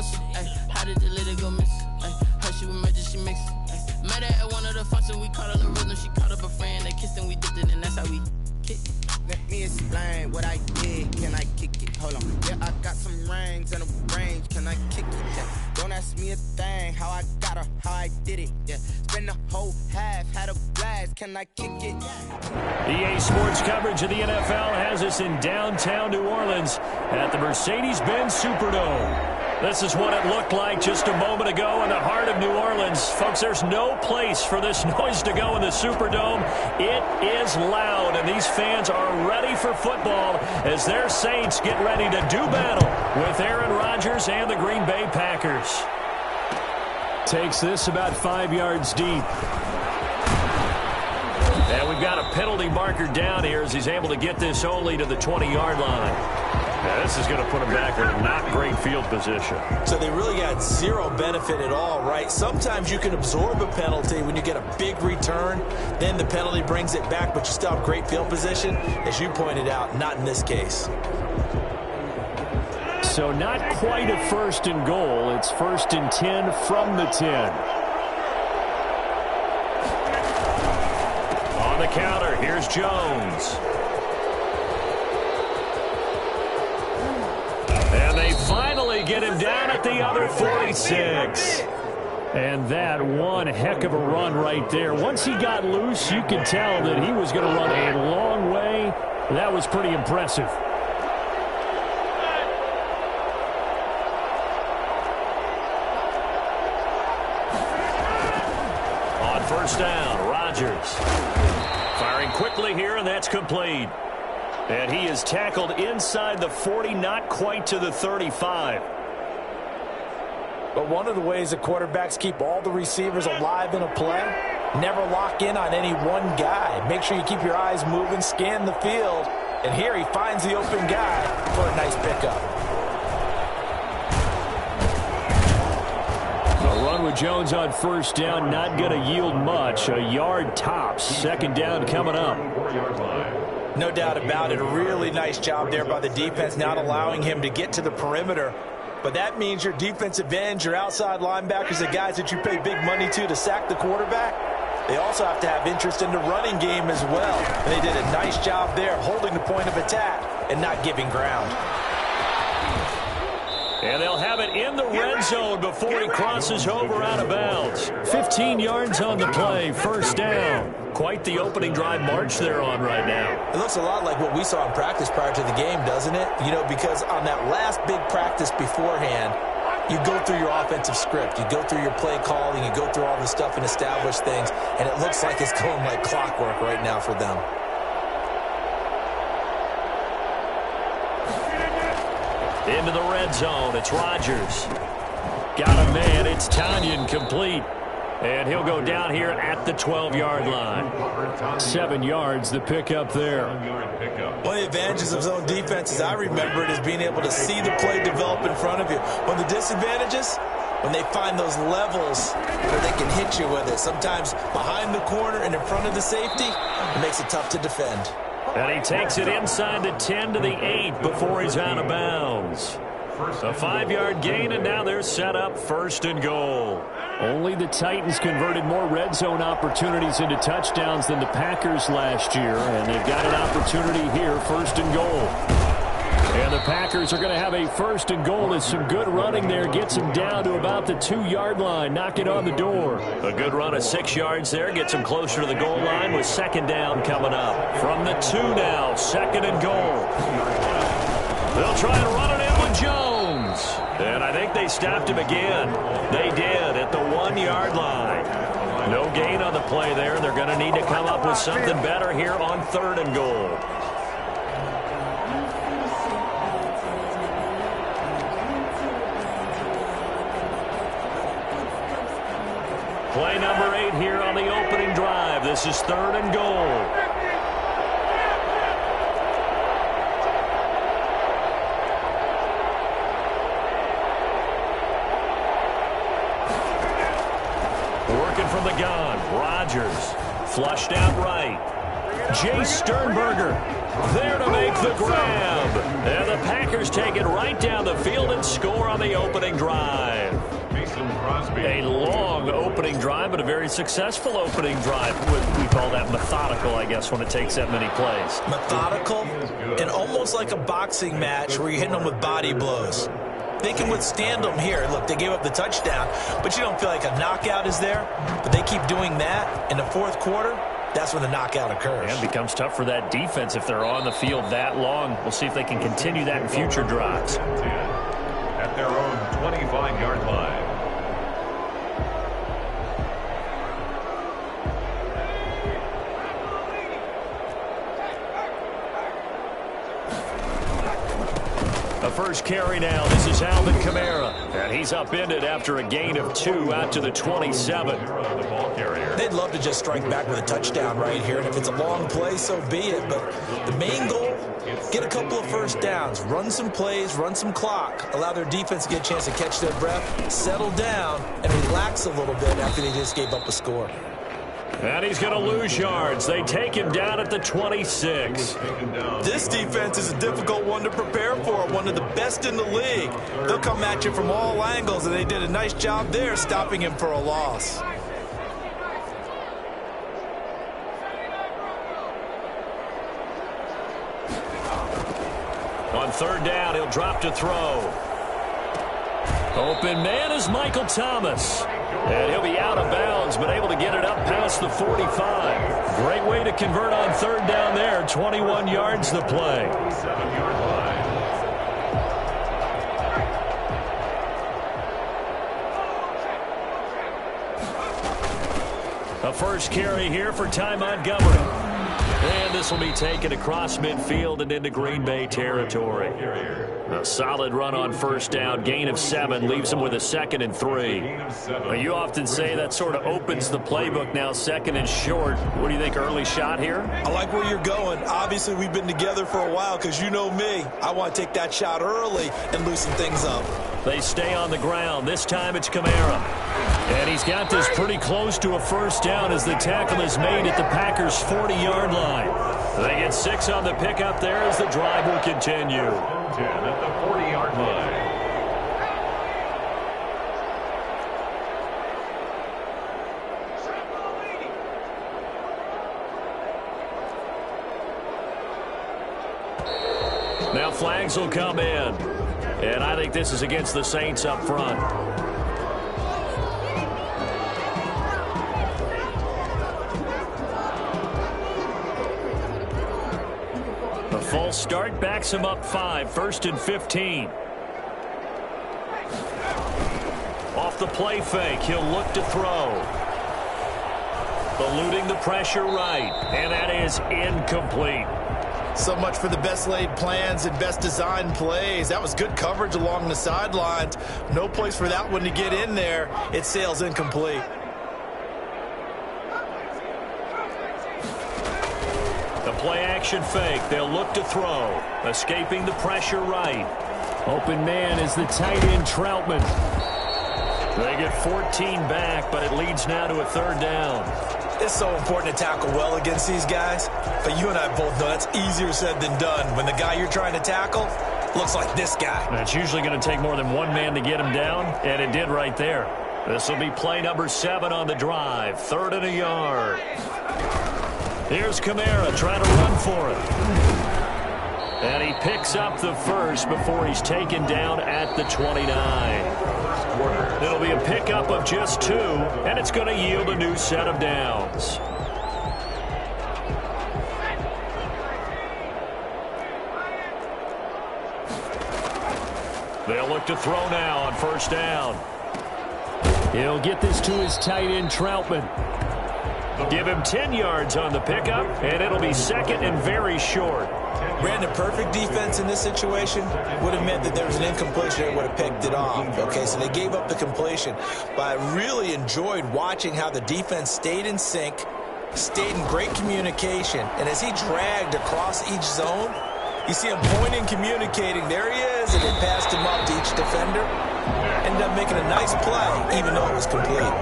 function. Ay, how did the lady go miss? Ay, her she was magic, she mixed. Ay, met her at one of the functions. We caught her the rhythm. She caught up a friend. They kissed and we dipped it, and that's how we kick. Let me explain what I did. Can I kick it? Hold on. Yeah, I got some rings and a range. Can I kick it? Yeah. Don't ask me a thing. How I got her, how I did it. Yeah. Spend the whole half, had a blast. Can I kick it? EA Sports coverage of the NFL has us in downtown New Orleans at the Mercedes-Benz Superdome. This is what it looked like just a moment ago in the heart of New Orleans. Folks, there's no place for this noise to go in the Superdome. It is loud, and these fans are ready for football as their Saints get ready to do battle with Aaron Rodgers and the Green Bay Packers. Takes this about 5 yards deep. And we've got a penalty marker down here as he's able to get this only to the 20-yard line. Now, this is going to put him back in not great field position. So they really got zero benefit at all, right? Sometimes you can absorb a penalty when you get a big return. Then the penalty brings it back, but you still have great field position. As you pointed out, not in this case. So not quite a first and goal. It's 1st and 10 from the 10. On the counter, here's Jones. And they finally get him down at the other 46. And that one heck of a run right there. Once he got loose, you could tell that he was going to run a long way. That was pretty impressive. On first down, Rodgers. Firing quickly here, and that's complete. And he is tackled inside the 40, not quite to the 35. But one of the ways the quarterbacks keep all the receivers alive in a play, never lock in on any one guy. Make sure you keep your eyes moving, scan the field. And here he finds the open guy for a nice pickup. A run with Jones on first down, not going to yield much. A yard tops. Second down coming up. No doubt about it. A really nice job there by the defense, not allowing him to get to the perimeter. But that means your defensive ends, your outside linebackers, the guys that you pay big money to sack the quarterback, they also have to have interest in the running game as well. And they did a nice job there holding the point of attack and not giving ground. And they'll have it in the red zone before he crosses over out of bounds. 15 yards on the play, first down. Quite the opening drive march they're on right now. It looks a lot like what we saw in practice prior to the game, doesn't it? You know, because on that last big practice beforehand, you go through your offensive script. You go through your play calling. You go through all the stuff and establish things. And it looks like it's going like clockwork right now for them. Into the red zone, it's Rodgers. Got a man, it's Tanyan complete. And he'll go down here at the 12-yard line. 7 yards, the pickup there. One of the advantages of zone defense, as I remember it, is being able to see the play develop in front of you. One of the disadvantages, when they find those levels where they can hit you with it, sometimes behind the corner and in front of the safety, it makes it tough to defend. And he takes it inside the 10 to the 8 before he's out of bounds. A 5-yard gain, and now they're set up 1st and goal. Only the Titans converted more red zone opportunities into touchdowns than the Packers last year, and they've got an opportunity here, 1st and goal. And the Packers are going to have a 1st and goal as some good running there gets them down to about the 2-yard line, knocking on the door. A good run of 6 yards there gets them closer to the goal line with 2nd down coming up. From the 2 now, 2nd and goal. They'll try and run it in with Jones. And I think they stopped him again. They did at the 1-yard line. No gain on the play there. They're going to need to come up with something better here on 3rd and goal. Play number 8 here on the opening drive. This is 3rd and goal. Working from the gun, Rodgers flushed out right. Jace Sternberger there to make the grab. And the Packers take it right down the field and score on the opening drive. drive, but a very successful opening drive. We call that methodical, I guess, when it takes that many plays. Methodical and almost like a boxing match where you're hitting them with body blows. They can withstand them here. Look, they gave up the touchdown, but you don't feel like a knockout is there. But they keep doing that in the fourth quarter. That's when the knockout occurs. And it becomes tough for that defense if they're on the field that long. We'll see if they can continue that in future drives. At their own 25-yard line. The first carry now. This is Alvin Kamara. And he's upended after a gain of 2 out to the 27. They'd love to just strike back with a touchdown right here. And if it's a long play, so be it. But the main goal, get a couple of first downs. Run some plays, run some clock. Allow their defense to get a chance to catch their breath, settle down, and relax a little bit after they just gave up a score. And he's going to lose yards. They take him down at the 26. This defense is a difficult one to prepare for, one of the best in the league. They'll come at you from all angles, and they did a nice job there stopping him for a loss. On third down, he'll drop to throw. Open man is Michael Thomas. And he'll be out of bounds, but able to get it up past the 45. Great way to convert on third down there. 21 yards to play. 7-yard line. A first carry here for Ty Montgomery. And this will be taken across midfield and into Green Bay territory. A solid run on first down. Gain of 7 leaves them with a 2nd and 3. Well, you often say that sort of opens the playbook now, 2nd and short. What do you think, early shot here? I like where you're going. Obviously, we've been together for a while because you know me. I want to take that shot early and loosen things up. They stay on the ground. This time it's Kamara. And he's got this pretty close to a first down as the tackle is made at the Packers' 40-yard line. They get 6 on the pickup there as the drive will continue. 10 at the 40-yard line. Now flags will come in. And I think this is against the Saints up front. The false start backs him up 5. 1st and 15. Off the play fake, he'll look to throw. Eluding the pressure right. And that is incomplete. So much for the best laid plans and best designed plays. That was good coverage along the sidelines. No place for that one to get in there. It sails incomplete. The play action fake. They'll look to throw. Escaping the pressure right. Open man is the tight end Troutman. They get 14 back, but it leads now to a 3rd down. It's so important to tackle well against these guys, but you and I both know that's easier said than done. When the guy you're trying to tackle looks like this guy. And it's usually going to take more than one man to get him down, and it did right there. This will be play number 7 on the drive. 3rd and a yard. Here's Kamara trying to run for it. And he picks up the first before he's taken down at the 29. It'll be a pickup of just 2, and it's going to yield a new set of downs. They'll look to throw now on first down. He'll get this to his tight end, Troutman. Give him 10 yards on the pickup, and it'll be 2nd and very short. Brandon, perfect defense in this situation would have meant that there was an incompletion that would have picked it off. Okay, so they gave up the completion. But I really enjoyed watching how the defense stayed in sync, stayed in great communication. And as he dragged across each zone, you see him pointing, communicating. There he is, and they passed him up to each defender. Ended up making a nice play, even though it was complete.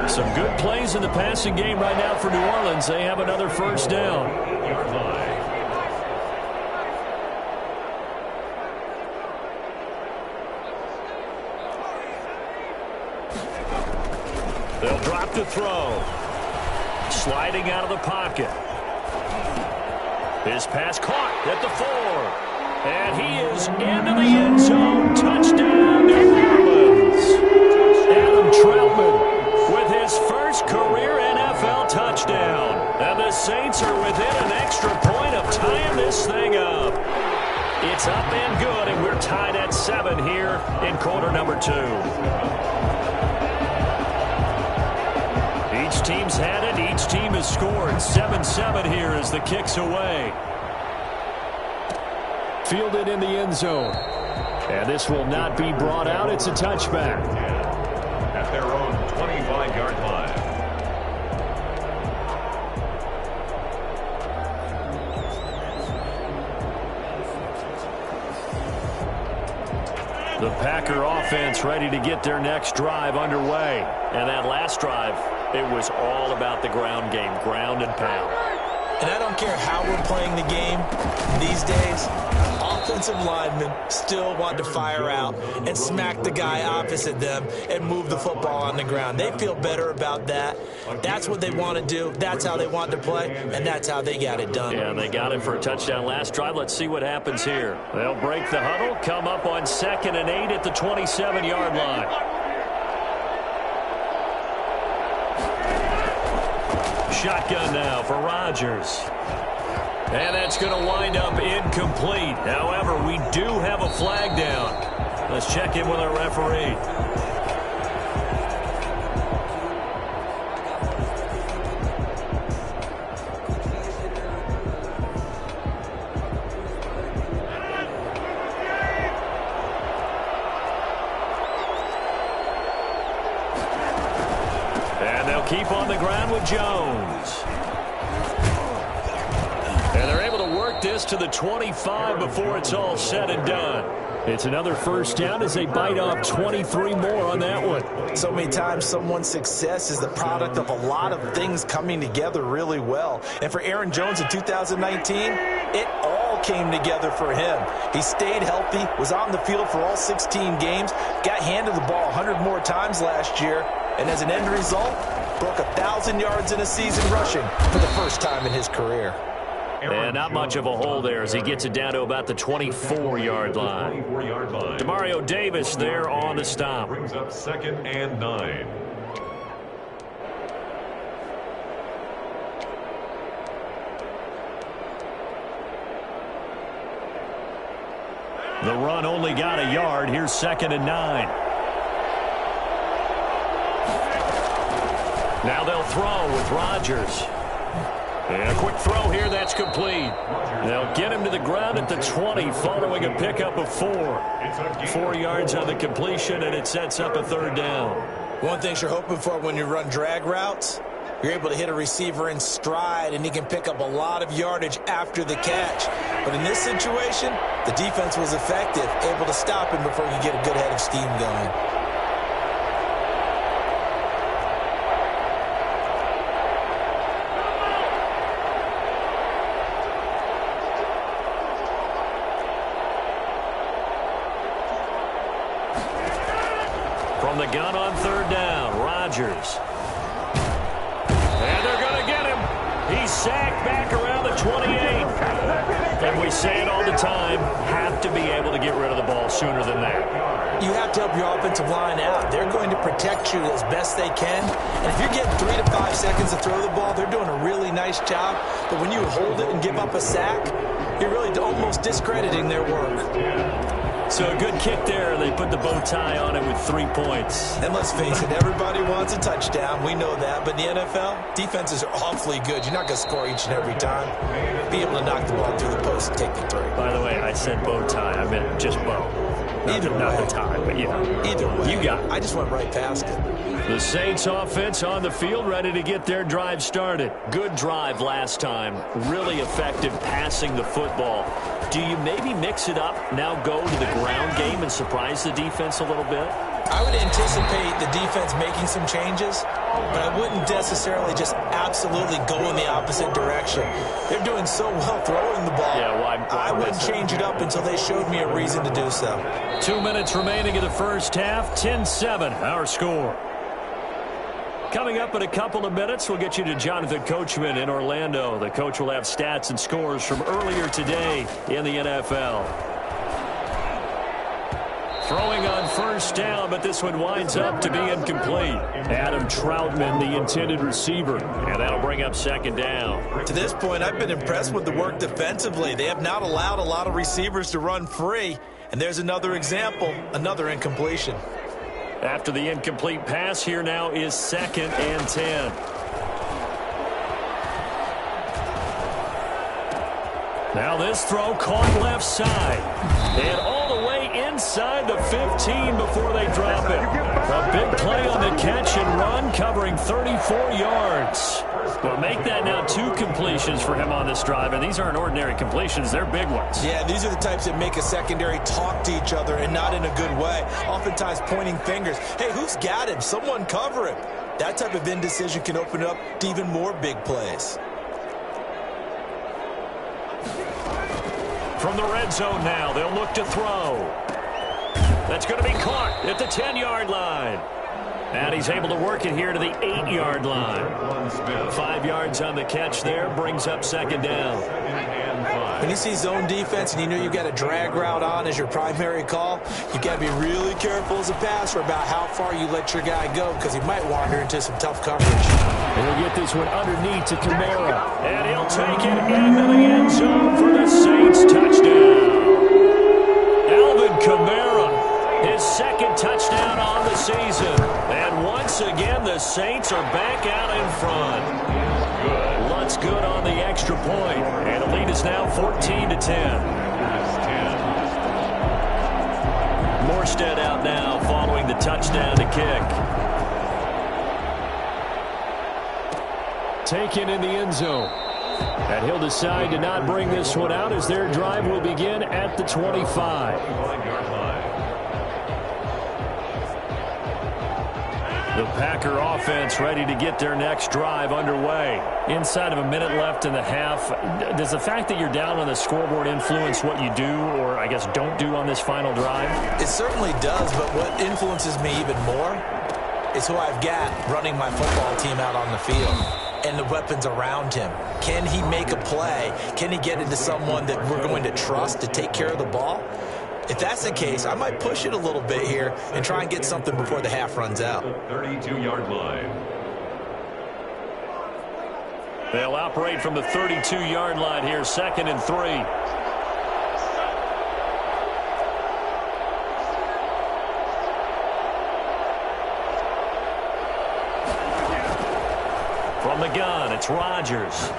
Some good plays in the passing game right now for New Orleans. They have another first down. They'll drop to throw. Sliding out of the pocket. His pass caught at the 4. And he is into the end zone. Touchdown, New Orleans. Adam Troutman with his first career NFL touchdown. And the Saints are within an extra point of tying this thing up. It's up and good, and we're tied at 7 here in quarter number 2. Each team's had it. Each team has scored. 7-7 here as the kick's away. Fielded in the end zone. And this will not be brought out. It's a touchback. At their own 25-yard line. The Packer offense ready to get their next drive underway. And that last drive, it was all about the ground game, ground and pound. And I don't care how we're playing the game these days, offensive linemen still want to fire out and smack the guy opposite them and move the football on the ground. They feel better about that. That's what they want to do. That's how they want to play, and that's how they got it done. Yeah, they got it for a touchdown last drive. Let's see what happens here. They'll break the huddle, come up on 2nd and 8 at the 27-yard line. Shotgun now for Rodgers. And that's going to wind up incomplete. However, we do have a flag down. Let's check in with our referee. And they'll keep on the ground with Jones. And they're able to work this to the 25 before it's all said and done. It's another first down as they bite off 23 more on that one. So many times someone's success is the product of a lot of things coming together really well. And for Aaron Jones in 2019, it all came together for him. He stayed healthy, was on the field for all 16 games, got handed the ball 100 more times last year, and as an end result, broke 1,000 yards in a season rushing for the first time in his career. And not much of a hole there as he gets it down to about the 24-yard line. Demario Davis there on the stop. Brings up 2nd and 9. The run only got a yard. Here's 2nd and 9. Now they'll throw with Rodgers. And a quick throw here, that's complete. They'll get him to the ground at the 20 following a pickup of 4. 4 yards on the completion, and it sets up a 3rd down. One thing you're hoping for when you run drag routes, you're able to hit a receiver in stride, and he can pick up a lot of yardage after the catch. But in this situation, the defense was effective, able to stop him before you get a good head of steam going. From the gun on 3rd down, Rodgers. And they're going to get him. He's sacked back around the 28. And we say it all the time, have to be able to get rid of the ball sooner than that. You have to help your offensive line out. They're going to protect you as best they can. And if you're getting 3 to 5 seconds to throw the ball, they're doing a really nice job. But when you hold it and give up a sack, you're really almost discrediting their work. So a good kick there. They put the bow tie on it with 3 points. And let's face it, everybody wants a touchdown. We know that. But in the NFL, defenses are awfully good. You're not going to score each and every time. Be able to knock the ball through the post and take the 3. By the way, I said bow tie. I meant just bow. Not the tie, but yeah. Either way. You got it. I just went right past it. The Saints offense on the field ready to get their drive started. Good drive last time. Really effective passing the football. Do you maybe mix it up, now go to the ground game and surprise the defense a little bit? I would anticipate the defense making some changes, but I wouldn't necessarily just absolutely go in the opposite direction. They're doing so well throwing the ball. Yeah, well, I wouldn't change it up until they showed me a reason to do so. 2 minutes remaining in the first half. 10-7, our score. Coming up in a couple of minutes, we'll get you to Jonathan Coachman in Orlando. The coach will have stats and scores from earlier today in the NFL. Throwing on first down, but this one winds up to be incomplete. Adam Troutman, the intended receiver, and that'll bring up second down. To this point, I've been impressed with the work defensively. They have not allowed a lot of receivers to run free, and there's another example, another incompletion. After the incomplete pass, here now is 2nd and 10. Now this throw caught left side. And all the way inside the 15 before they drop it. A big play on the catch and run, covering 34 yards. Well, make that now 2 completions for him on this drive, and these aren't ordinary completions. They're big ones. Yeah, these are the types that make a secondary talk to each other, and not in a good way. Oftentimes pointing fingers. Hey, who's got him? Someone cover him. That type of indecision can open up to even more big plays. From the red zone now, they'll look to throw. That's going to be caught at the 10-yard line. And he's able to work it here to the 8-yard line. 5 yards on the catch there, brings up second down. When you see zone defense and you know you've got a drag route on as your primary call, you've got to be really careful as a passer about how far you let your guy go, because he might wander into some tough coverage. And he'll get this one underneath to Kamara. And he'll take it into the end zone for the Saints touchdown. Alvin Kamara, his 2nd touchdown on the season. And once again, the Saints are back out in front. Lutz good on the extra point. And the lead is now 14-10. Morstead out now following the touchdown to kick. Taken in the end zone. And he'll decide to not bring this one out as their drive will begin at the 25. The Packer offense ready to get their next drive underway. Inside of a minute left in the half, does the fact that you're down on the scoreboard influence what you do, or I guess don't do on this final drive? It certainly does, but what influences me even more is who I've got running my football team out on the field and the weapons around him. Can he make a play? Can he get into someone that we're going to trust to take care of the ball? If that's the case, I might push it a little bit here and try and get something before the half runs out. 32-yard line. They'll operate from the 32-yard line here, 2nd and 3. From the gun, it's Rodgers.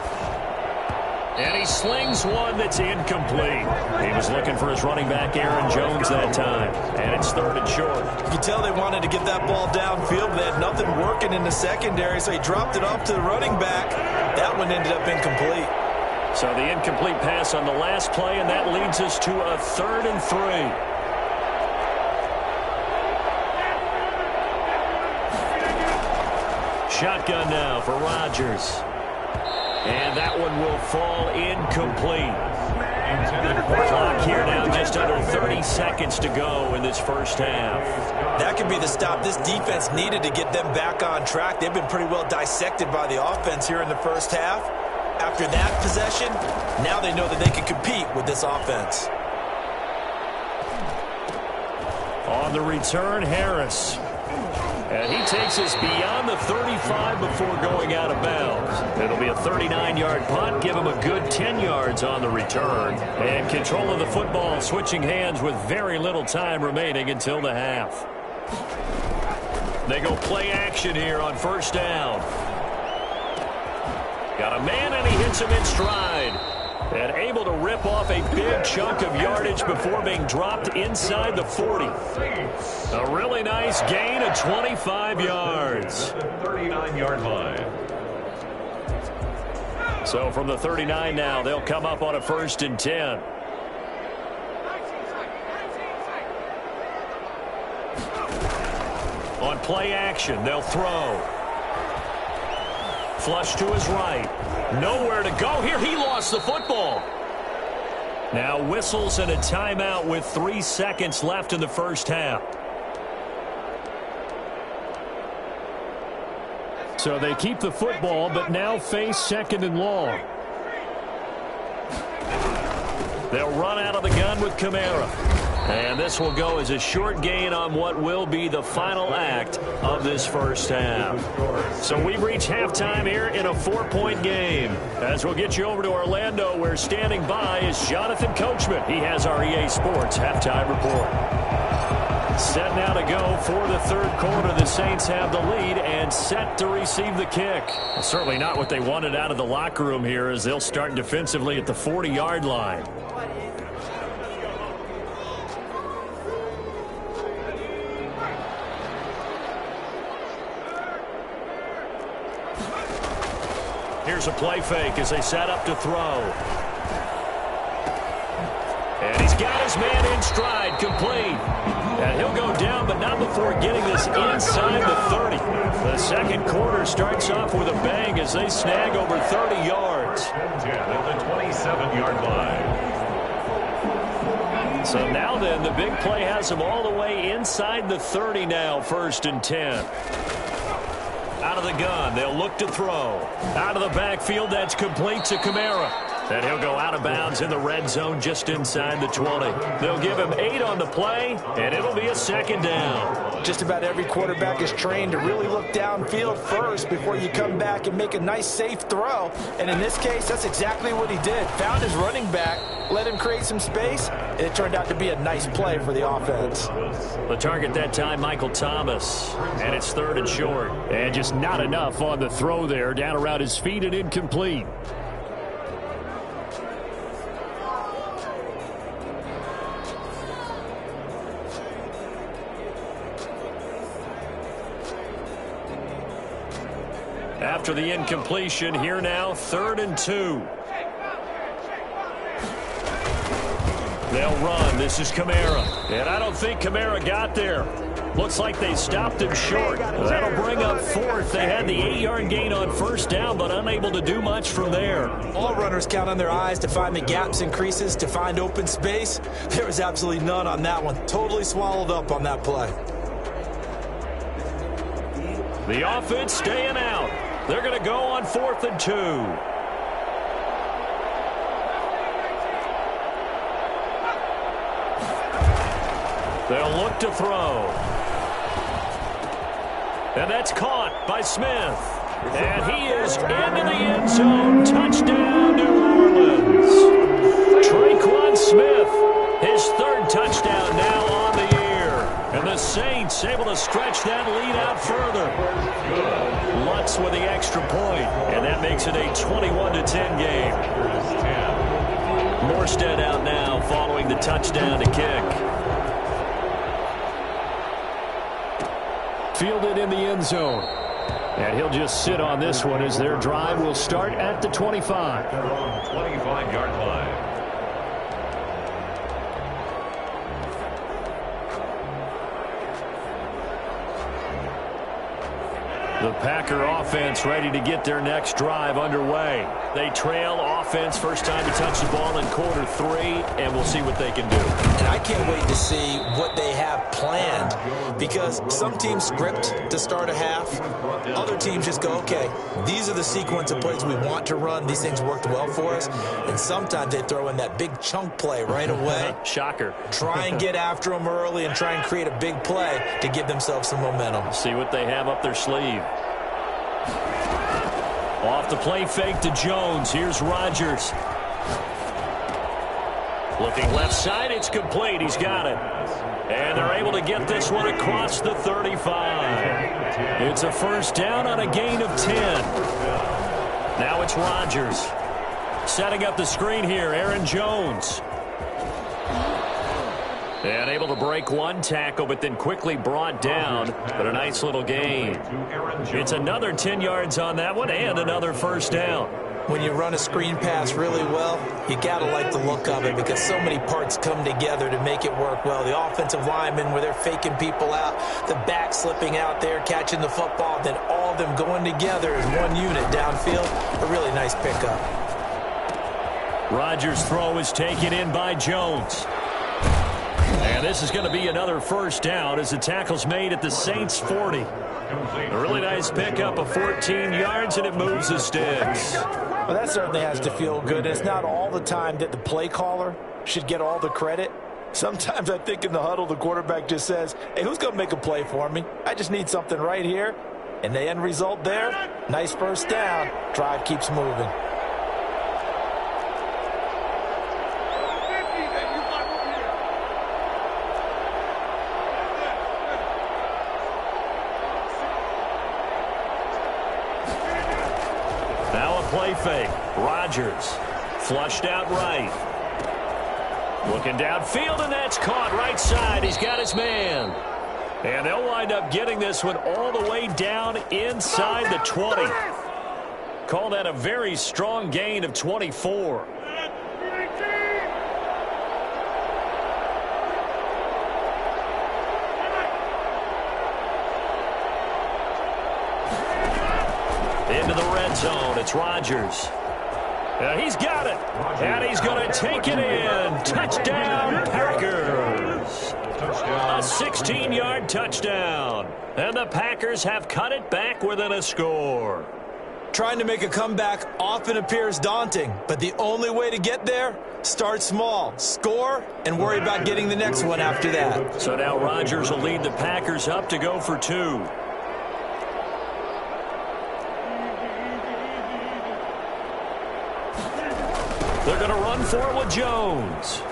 And he slings one that's incomplete. He was looking for his running back, Aaron Jones, that time. And it's 3rd and short. You can tell they wanted to get that ball downfield, but they had nothing working in the secondary, so he dropped it off to the running back. That one ended up incomplete. So the incomplete pass on the last play, and that leads us to a 3rd and 3. Shotgun now for Rodgers. And that one will fall incomplete. Clock here now, just under 30 seconds to go in this first half. That could be the stop this defense needed to get them back on track. They've been pretty well dissected by the offense here in the first half. After that possession, now they know that they can compete with this offense. On the return, Harris. And he takes us beyond the 35 before going out of bounds. It'll be a 39-yard punt, give him a good 10 yards on the return. And control of the football switching hands with very little time remaining until the half. They go play action here on first down. Got a man and he hits him in stride. And able to rip off a big chunk of yardage before being dropped inside the 40. A really nice gain of 25 yards. 39-yard line. So from the 39 now, they'll come up on a 1st and 10. On play action, they'll throw. Flush to his right. Nowhere to go here. He lost the football. Now whistles and a timeout with 3 seconds left in the first half. So they keep the football, but now face 2nd and long. They'll run out of the gun with Kamara. And this will go as a short gain on what will be the final act of this first half. So we've reached halftime here in a 4-point game. As we'll get you over to Orlando, where standing by is Jonathan Coachman. He has our EA Sports halftime report. Set now to go for the third quarter. The Saints have the lead and set to receive the kick. Well, certainly not what they wanted out of the locker room here, as they'll start defensively at the 40-yard line. Here's a play fake as they set up to throw. And he's got his man in stride, complete. And he'll go down, but not before getting this inside the 30. The second quarter starts off with a bang as they snag over 30 yards. At the 27-yard line. So now then, the big play has them all the way inside the 30 now, 1st and 10. Out of the gun, they'll look to throw. Out of the backfield, that's complete to Kamara. And he'll go out of bounds in the red zone just inside the 20. They'll give him 8 on the play, and it'll be a 2nd down. Just about every quarterback is trained to really look downfield first before you come back and make a nice, safe throw. And in this case, that's exactly what he did. Found his running back, let him create some space, and it turned out to be a nice play for the offense. The target that time, Michael Thomas. And it's 3rd and short. And just not enough on the throw there. Down around his feet and incomplete. After the incompletion, here now, 3rd and 2. They'll run. This is Kamara. And I don't think Kamara got there. Looks like they stopped him short. That'll bring up 4th. They had the 8-yard gain on 1st down, but unable to do much from there. All runners count on their eyes to find the gaps and creases, to find open space. There was absolutely none on that one. Totally swallowed up on that play. The offense staying out. They're going to go on 4th and 2. They'll look to throw. And that's caught by Smith. And he is into the end zone. Touchdown, New Orleans. Tre'Quan Smith, his 3rd touchdown now on the year. And the Saints able to stretch that lead out further. Lutz with the extra point, and that makes it a 21-10 game. Morstead out now following the touchdown to kick. Fielded in the end zone. And he'll just sit on this one as their drive will start at the 25. 25-yard line. The Packer offense ready to get their next drive underway. They trail offense, first time to touch the ball in quarter 3, and we'll see what they can do. And I can't wait to see what they have planned, because some teams script to start a half. Other teams just go, okay, these are the sequence of plays we want to run. These things worked well for us. And sometimes they throw in that big chunk play right away. Shocker. Try and get after them early and try and create a big play to give themselves some momentum. See what they have up their sleeve. Off the play fake to Jones. Here's Rodgers. Looking left side, it's complete. He's got it. And they're able to get this one across the 35. It's a 1st down on a gain of 10. Now it's Rodgers. Setting up the screen here, Aaron Jones. And able to break one tackle, but then quickly brought down. But a nice little gain. It's another 10 yards on that one and another 1st down. When you run a screen pass really well, you got to like the look of it because so many parts come together to make it work well. The offensive linemen where they're faking people out, the back slipping out there, catching the football, then all of them going together as one unit downfield. A really nice pickup. Rodgers' throw is taken in by Jones. And this is going to be another first down as the tackle's made at the Saints 40. A really nice pickup of 14 yards, and it moves the sticks. Well, that certainly has to feel good. It's not all the time that the play caller should get all the credit. Sometimes I think in the huddle, the quarterback just says, hey, who's going to make a play for me? I just need something right here. And the end result there, nice first down. Drive keeps moving. Now a play fake. Rodgers flushed out right. Looking downfield, and that's caught right side. He's got his man. And they'll wind up getting this one all the way down inside the 20. Call that a very strong gain of 24. Into the red zone, it's Rodgers. He's got it, and he's going to take it in. Touchdown, Packers. A 16-yard touchdown, and the Packers have cut it back within a score. Trying to make a comeback often appears daunting, but the only way to get there, start small, score, and worry about getting the next one after that. So now Rodgers will lead the Packers up to go for 2. They're going to run for it with Jones.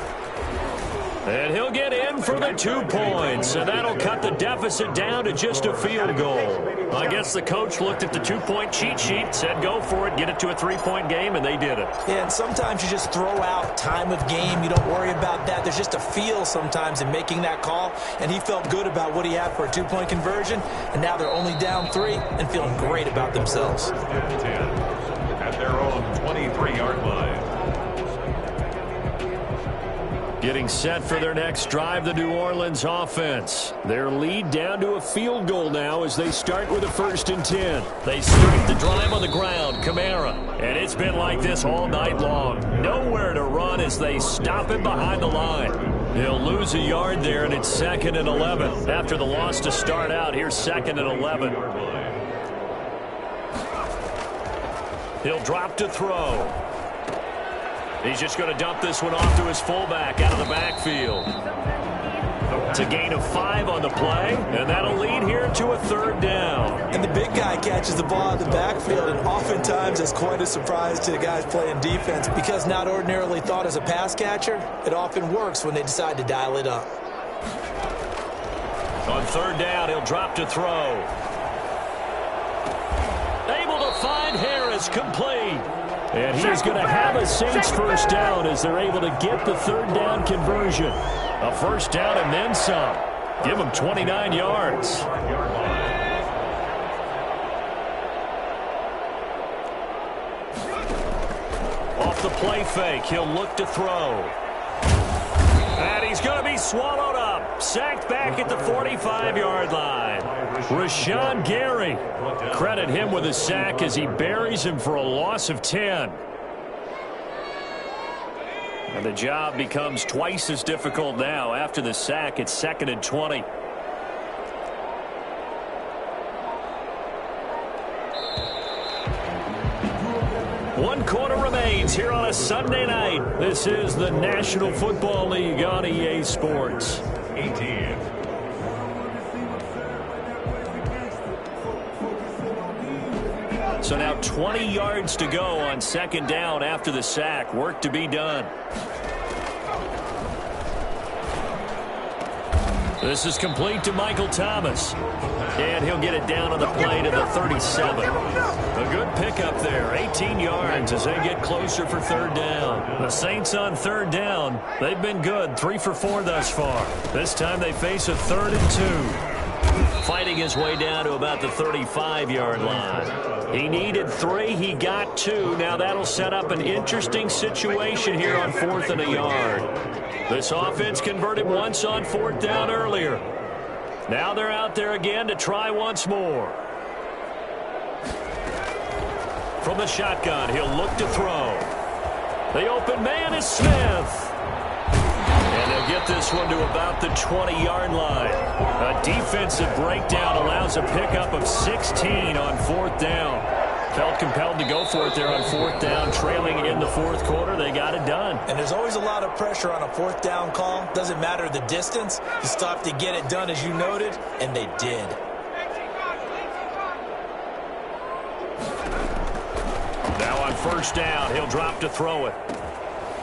And he'll get in for the 2 points, and that'll cut the deficit down to just a field goal. I guess the coach looked at the 2-point cheat sheet, said go for it, get it to a 3-point game, and they did it. Yeah, and sometimes you just throw out time of game. You don't worry about that. There's just a feel sometimes in making that call, and he felt good about what he had for a 2-point conversion, and now they're only down 3 and feeling great about themselves. At their own 23-yard line. Getting set for their next drive, the New Orleans offense. Their lead down to a field goal now as they start with a 1st and 10. They start the drive on the ground, Kamara. And it's been like this all night long. Nowhere to run as they stop him behind the line. He'll lose a yard there, and it's 2nd and 11. After the loss to start out, here's 2nd and 11. He'll drop to throw. He's just going to dump this one off to his fullback out of the backfield. It's a gain of 5 on the play, and that'll lead here to a 3rd down. And the big guy catches the ball in the backfield, and oftentimes it's quite a surprise to the guys playing defense because not ordinarily thought as a pass catcher, it often works when they decide to dial it up. On 3rd down, he'll drop to throw. Able to find Harris, complete. And he's going to have a Saints 1st down as they're able to get the 3rd down conversion. A 1st down and then some. Give him 29 yards. Off the play fake, he'll look to throw. And he's going to be swallowed up. Sacked back at the 45-yard line. Rashawn Gary. Credit him with a sack as he buries him for a loss of 10. And the job becomes twice as difficult now. After the sack, it's 2nd and 20. One quarter remains here on a Sunday night. This is the National Football League on EA Sports. 18. So now 20 yards to go on 2nd down after the sack. Work to be done. This is complete to Michael Thomas. And he'll get it down on the play to the 37. A good pickup there. 18 yards as they get closer for 3rd down. The Saints on 3rd down. They've been good. 3 for 4 thus far. This time they face a 3rd and 2. Fighting his way down to about the 35-yard line. He needed 3. He got 2. Now that'll set up an interesting situation here on 4th and a yard. This offense converted once on 4th down earlier. Now they're out there again to try once more. From the shotgun, he'll look to throw. The open man is Smith. And they'll get get this one to about the 20-yard line. A defensive breakdown allows a pickup of 16 on 4th down. Felt compelled to go for it there on 4th down, trailing in the 4th quarter. They got it done. And there's always a lot of pressure on a 4th down call. Doesn't matter the distance. You still have to get it done, as you noted, and they did. Now on 1st down, he'll drop to throw it.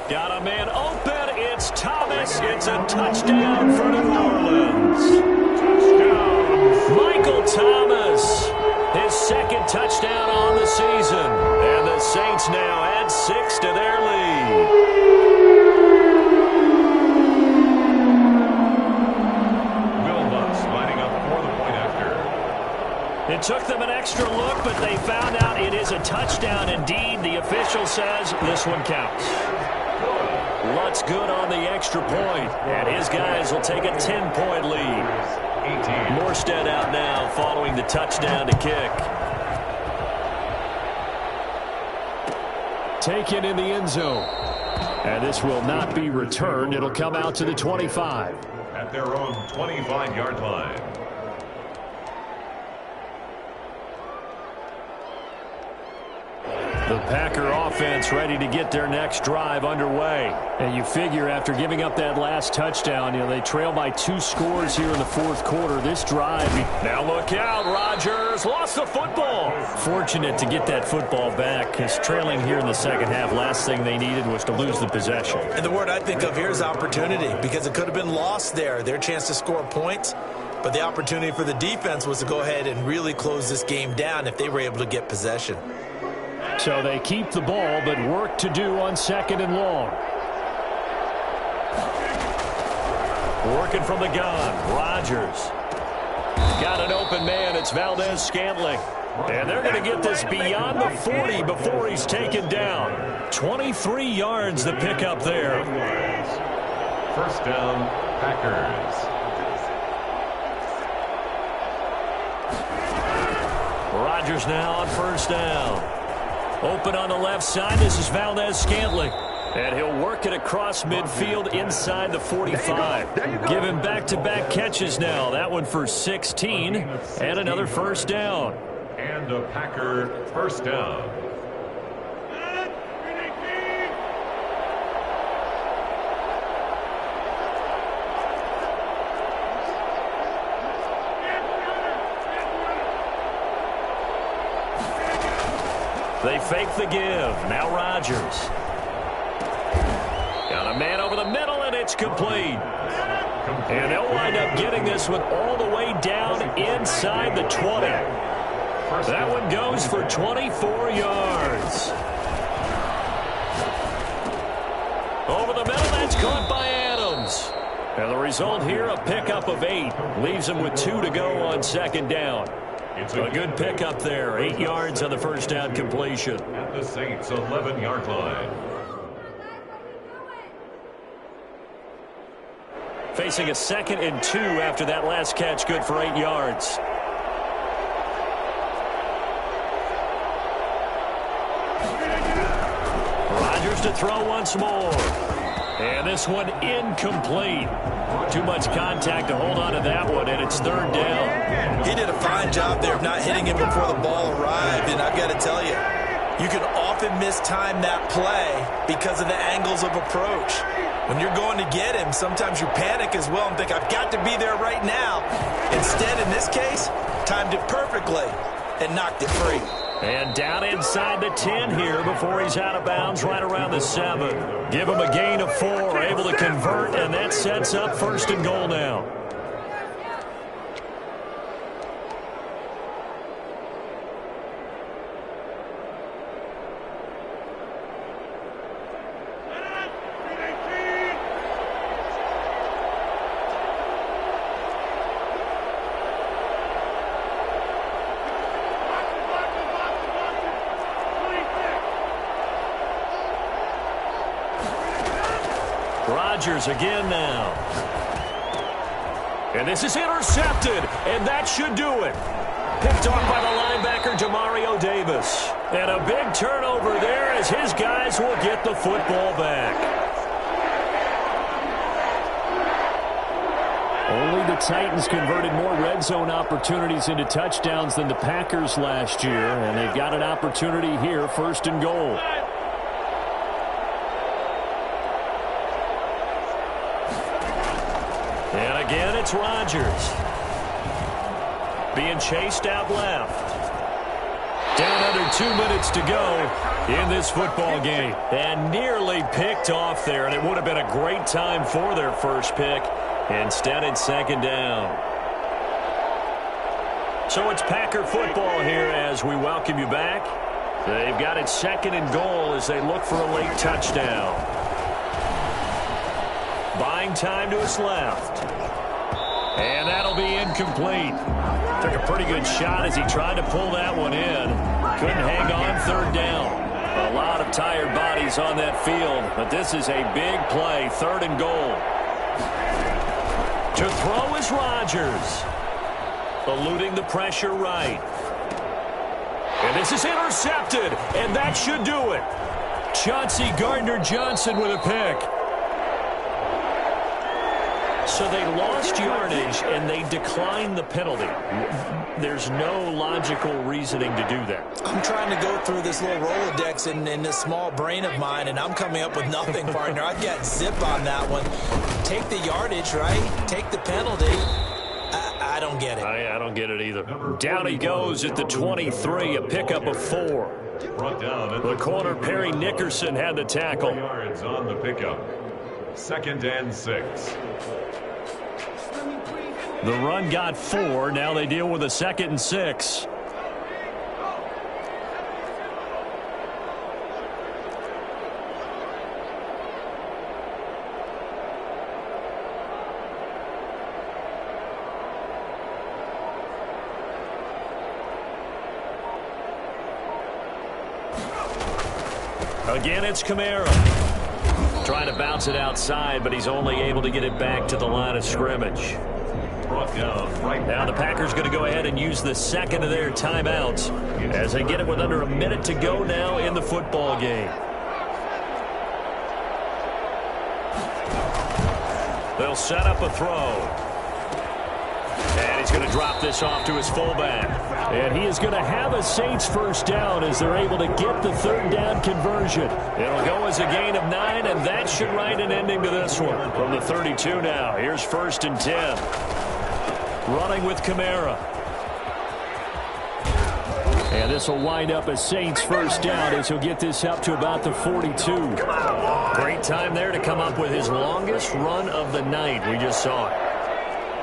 Got a man open. It's Thomas. It's a touchdown for New Orleans. Touchdown. Michael Thomas. His 2nd touchdown on the season. And the Saints now add 6 to their lead. Will Lutz lining up for the point after. It took them an extra look, but they found out it is a touchdown indeed. The official says this one counts. Lutz good on the extra point, and his guys will take a 10-point lead. Morstead out now following the touchdown to kick. Taken in the end zone. And this will not be returned. It'll come out to the 25. At their own 25-yard line. The Packer offense ready to get their next drive underway. And you figure after giving up that last touchdown, they trail by 2 scores here in the 4th quarter. This drive, now look out, Rodgers lost the football. Fortunate to get that football back, because trailing here in the 2nd half, last thing they needed was to lose the possession. And the word I think of here is opportunity, because it could have been lost there. Their chance to score points. But the opportunity for the defense was to go ahead and really close this game down if they were able to get possession. So they keep the ball, but work to do on 2nd and long. Working from the gun, Rodgers. Got an open man, it's Valdez-Scantling. And they're going to get this beyond the 40 before he's taken down. 23 yards the pickup there. 1st down, Packers. Rodgers now on 1st down. Open on the left side. This is Valdez-Scantling. And he'll work it across midfield inside the 45. Give him back-to-back catches now. That one for 16. And another 1st down. And a Packer 1st down. They fake the give. Now Rodgers. Got a man over the middle, and it's complete. And they'll wind up getting this one all the way down inside the 20. That one goes for 24 yards. Over the middle, that's caught by Adams. And the result here, a pickup of 8. Leaves them with 2 to go on 2nd down. A good pickup there. 8 yards on the 1st down completion. At the Saints' 11-yard line. Facing a 2nd and 2 after that last catch, good for 8 yards. Rodgers to throw once more. And this one incomplete. Too much contact to hold on to that one, and it's 3rd down. He did a fine job there of not hitting him before the ball arrived, and I've got to tell you, you can often mistime that play because of the angles of approach. When you're going to get him, sometimes you panic as well and think, I've got to be there right now. Instead, in this case, timed it perfectly and knocked it free. And down inside the 10 here before he's out of bounds right around the 7. Give him a gain of 4, able to convert, and that sets up 1st and goal now. Rodgers again now. And this is intercepted, and that should do it. Picked off by the linebacker, Demario Davis. And a big turnover there as his guys will get the football back. Titans converted more red zone opportunities into touchdowns than the Packers last year, and they've got an opportunity here, 1st and goal. And again, it's Rodgers. Being chased out left. Down under 2 minutes to go in this football game. And nearly picked off there, and it would have been a great time for their first pick. Instead, it's 2nd down. So it's Packer football here as we welcome you back. They've got it 2nd and goal as they look for a late touchdown. Buying time to his left. And that'll be incomplete. Took a pretty good shot as he tried to pull that one in. Couldn't hang on 3rd down. A lot of tired bodies on that field, but this is a big play, 3rd and goal. To throw is Rodgers. Eluding the pressure right. And this is intercepted, and that should do it. Chauncey Gardner-Johnson with a pick. So they lost yardage, and they declined the penalty. There's no logical reasoning to do that. I'm trying to go through this little Rolodex in this small brain of mine, and I'm coming up with nothing, partner. I've got zip on that one. Take the yardage, right? Take the penalty. I don't get it. I don't get it either. Down he goes at the 23, a pickup of 4. The corner, Perry Nickerson, had the tackle. Yards on the pickup. 2nd and 6. The run got 4. Now they deal with a 2nd and 6. Again, it's Kamara. Trying to bounce it outside, but he's only able to get it back to the line of scrimmage. Now the Packers going to go ahead and use the 2nd of their timeouts as they get it with under a minute to go now in the football game. They'll set up a throw. And he's going to drop this off to his fullback. And he is going to have a Saints 1st down as they're able to get the 3rd down conversion. It'll go as a gain of 9, and that should write an ending to this one. From the 32 now, here's 1st and 10. Running with Kamara. And this will wind up a Saints 1st down as he'll get this up to about the 42. Great time there to come up with his longest run of the night. We just saw it.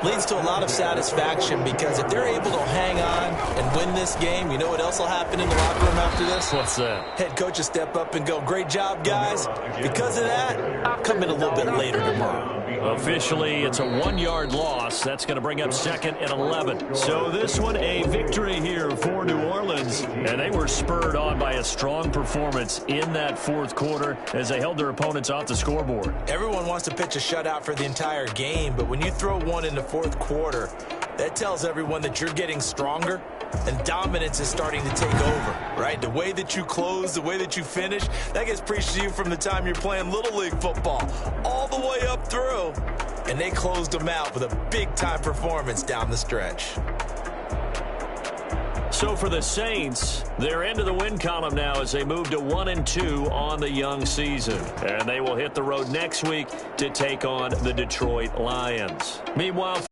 Leads to a lot of satisfaction because if they're able to hang on and win this game, you know what else will happen in the locker room after this? What's that? Head coach will step up and go, great job, guys. Because of that, I'll come in a little bit later tomorrow. Officially, it's a 1-yard loss. That's going to bring up 2nd and 11. So this one, a victory here for New Orleans. And they were spurred on by a strong performance in that 4th quarter as they held their opponents off the scoreboard. Everyone wants to pitch a shutout for the entire game, but when you throw one in the 4th quarter, that tells everyone that you're getting stronger and dominance is starting to take over, right? The way that you close, the way that you finish, that gets preached to you from the time you're playing Little League football all the way up through. And they closed them out with a big-time performance down the stretch. So for the Saints, they're into the win column now as they move to 1-2 on the young season. And they will hit the road next week to take on the Detroit Lions. Meanwhile,